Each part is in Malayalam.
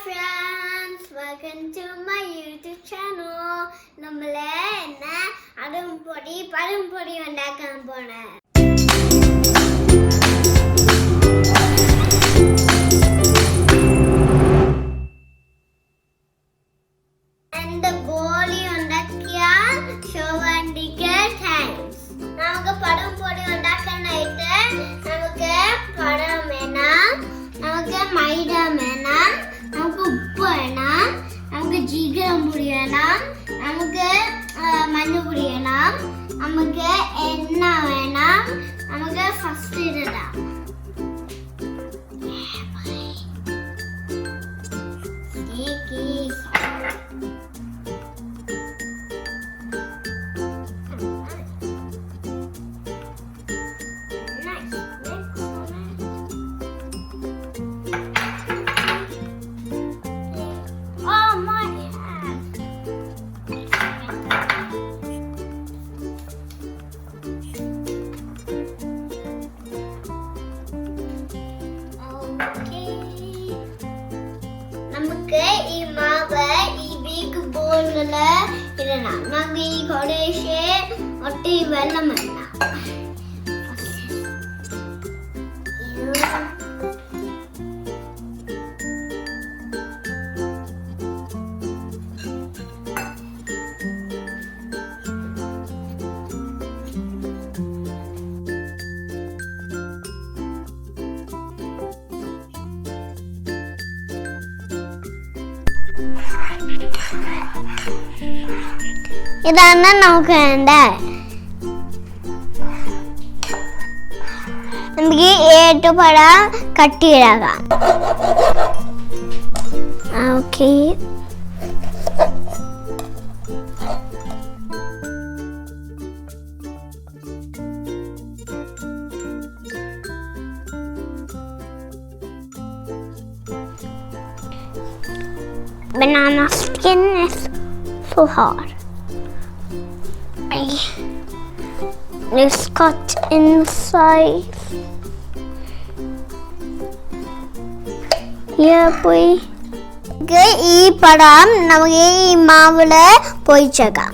friends, welcome to my YouTube channel. നമ്മളെ പഴംപൊരി ഉണ്ടാക്കാൻ പോണേ. And Boli ഉണ്ടാക്കിയാൽ ഷോവണ്ടിക്ക് താങ്ക്സ്. നമുക്ക് പഴംപൊരി ഉണ്ടാക്കാനായിട്ട് നമുക്ക് പഴം വേണം, നമുക്ക് മൈദ വേണം, നമുക്ക് ഉപ്പ് വേണം, നമുക്ക് ജീരകം പൊടി വേണം, നമുക്ക് മഞ്ഞൾപ്പൊടി വേണം, നമുക്ക് എണ്ണ വേണം, നമുക്ക് ഫസ്റ്റ് ഇടാം. നമുക്ക് ഈ മാവ് ഈ ബിഗ് ബോളില് ഇടണം. നമുക്ക് ഈ കുറേശ്ശെ ഒട്ടി വെള്ളം വേണം. ഇതാണ് നമുക്ക് വേണ്ടത്. നമുക്ക് ഏറ്റുപഴം കട്ടിയിടാം. Okay, banana skin is so hard. It's cut inside. Yeah, boy. ഈ പഴം നമുക്ക് ഈ മാവില് പൊയിച്ചേക്കാം.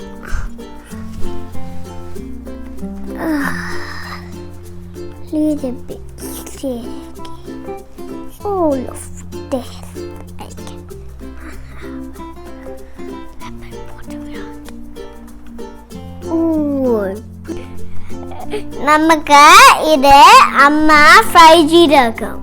Little bit sticky. All of this. നമുക്ക് ഇത് അമ്മ ഫ്രൈ ചെയ്തെടുക്കും.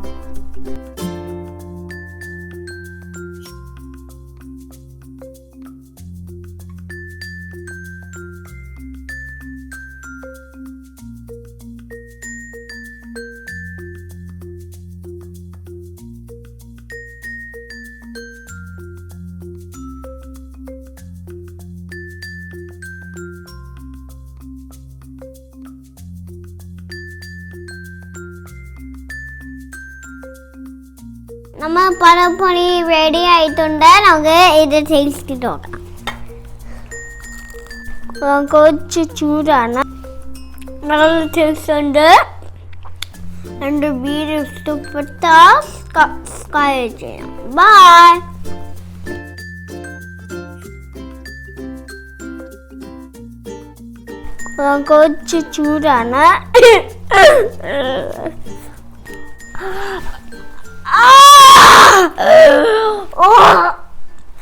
നമ്മൾ പഴംപൊരി റെഡി ആയിട്ടുണ്ട്. നമുക്ക് ഇത് ടേസ്റ്റ് നോക്കാം. കുറച്ച് ചൂടാണ്, നല്ല ടേസ്റ്റ് ഉണ്ട്. എൻ്റെ വീഡിയോ ഇഷ്ടപ്പെട്ടാൽ സബ്സ്ക്രൈബ് ചെയ്യാം. ബൈ. കുറച്ച് ചൂടാണ്. Ah!